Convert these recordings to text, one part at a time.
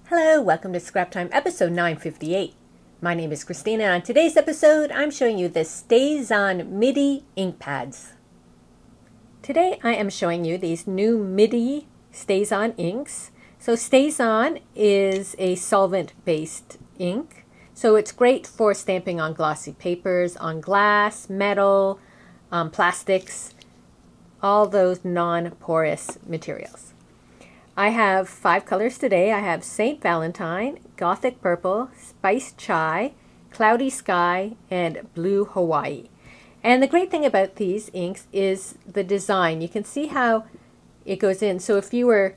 Hello, welcome to Scrap Time episode 958. My name is Christina and on today's episode I'm showing you the StazOn Midi Inkpads. Today I am showing you these new Midi StazOn inks. So StazOn is a solvent-based ink, so it's great for stamping on glossy papers, on glass, metal, plastics, all those non-porous materials. I have 5 colors today. I have St. Valentine, Gothic Purple, Spiced Chai, Cloudy Sky, and Blue Hawaii. And the great thing about these inks is the design. You can see how it goes in. So if you were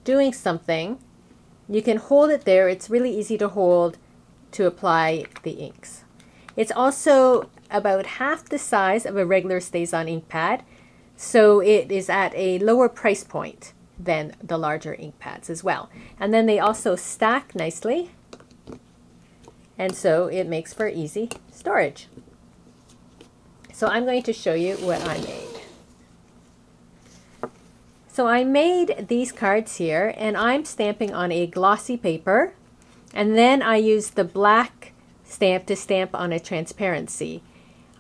doing something, you can hold it there. It's really easy to hold to apply the inks. It's also about half the size of a regular StazOn ink pad, so it is at a lower price point than the larger ink pads as well. And then they also stack nicely, and so it makes for easy storage. So I'm going to show you what I made. So I made these cards here, and I'm stamping on a glossy paper, and then I used the black stamp to stamp on a transparency.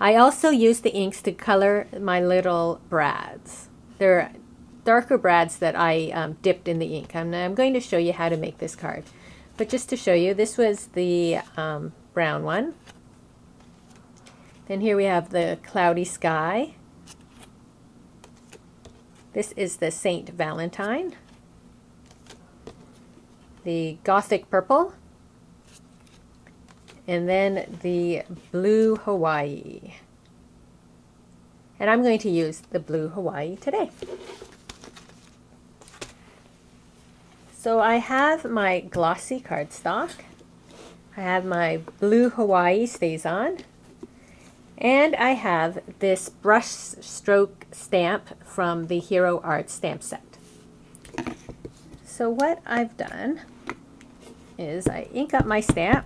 I also used the inks to color my little brads. They're darker brads that I dipped in the ink. I'm going to show you how to make this card. But just to show you, this was the brown one. Then here we have the Cloudy Sky. This is the St. Valentine. The Gothic Purple. And then the Blue Hawaii. And I'm going to use the Blue Hawaii today. So I have my glossy cardstock, I have my Blue Hawaii StazOn, and I have this brush stroke stamp from the Hero Art stamp set. So what I've done is I ink up my stamp,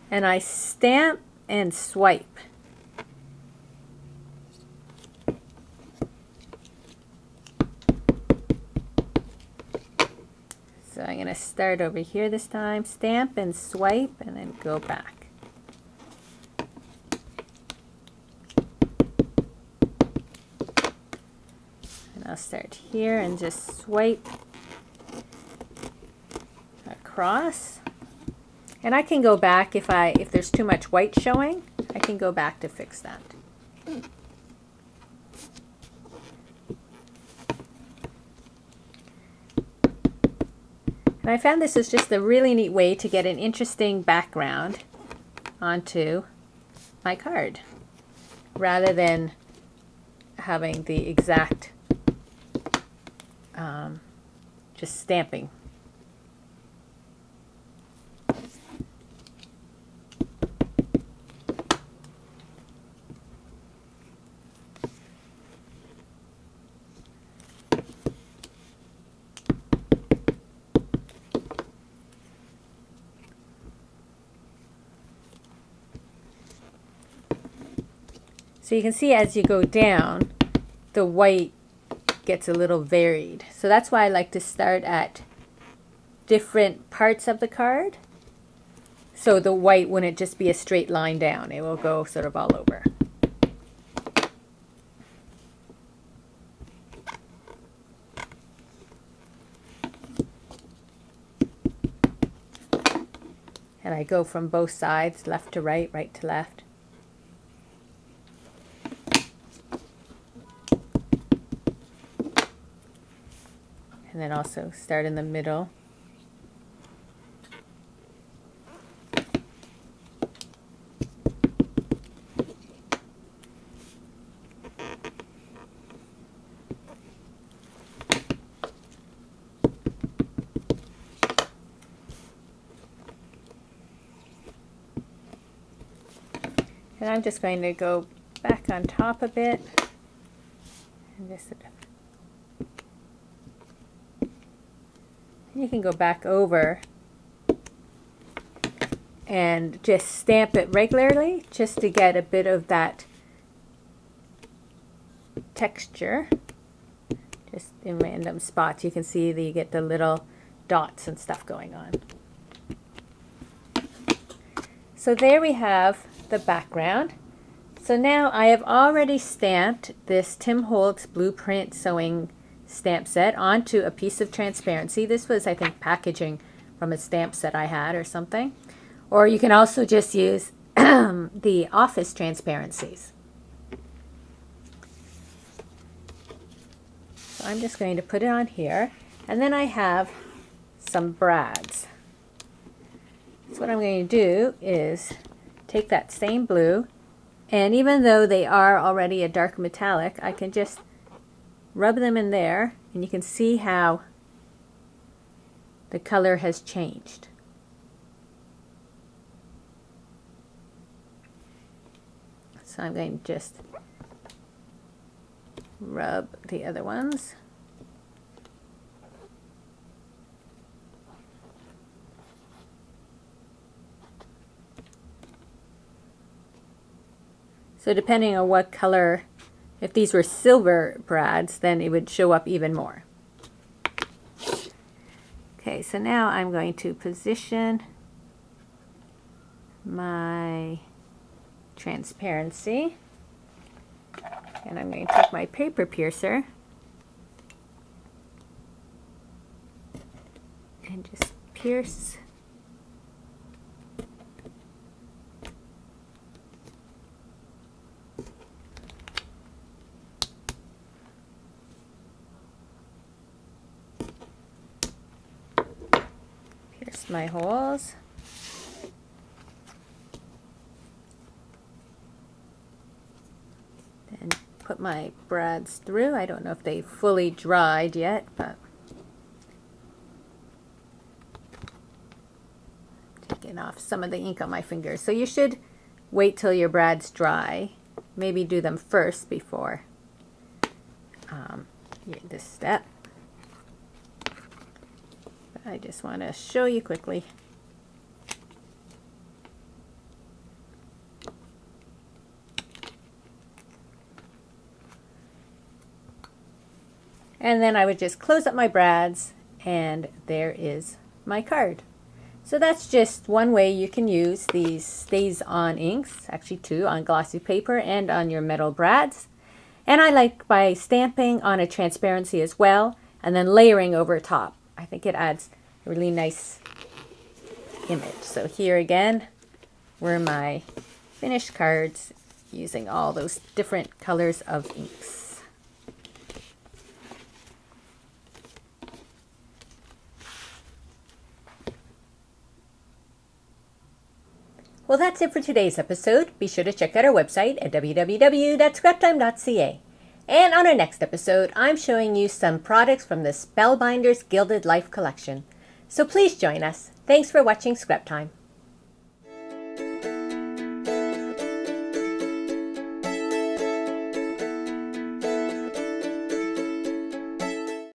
and I stamp and swipe. So I'm going to start over here this time, stamp and swipe, and then go back. And I'll start here and just swipe across. And I can go back if there's too much white showing, I can go back to fix that. And I found this is just a really neat way to get an interesting background onto my card, rather than having the exact just stamping. So you can see as you go down, the white gets a little varied. So that's why I like to start at different parts of the card. So the white wouldn't just be a straight line down. It will go sort of all over. And I go from both sides, left to right, right to left. And then also start in the middle. And I'm just going to go back on top a bit and just sort of. You can go back over and just stamp it regularly just to get a bit of that texture just in random spots. You can see that you get the little dots and stuff going on. So there we have the background. So now I have already stamped this Tim Holtz Blueprint Sewing stamp set onto a piece of transparency. This was, I think, packaging from a stamp set I had or something. Or you can also just use the office transparencies. So I'm just going to put it on here. And then I have some brads. So what I'm going to do is take that same blue, and even though they are already a dark metallic, I can just rub them in there, and you can see how the color has changed. So I'm going to just rub the other ones. So depending on what color, if these were silver brads, then it would show up even more. Okay, so now I'm going to position my transparency, and I'm going to take my paper piercer and just pierce my holes. Then put my brads through. I don't know if they fully dried yet, but taking off some of the ink on my fingers. So you should wait till your brads dry. Maybe do them first before this step. I just want to show you quickly. And then I would just close up my brads, and there is my card. So that's just one way you can use these StazOn inks, actually two, on glossy paper and on your metal brads. And I like by stamping on a transparency as well, and then layering over top. I think it adds a really nice image. So here again were my finished cards using all those different colors of inks. Well, that's it for today's episode. Be sure to check out our website at www.scraptime.ca. And on our next episode, I'm showing you some products from the Spellbinders Gilded Life collection. So please join us. Thanks for watching Scrap Time.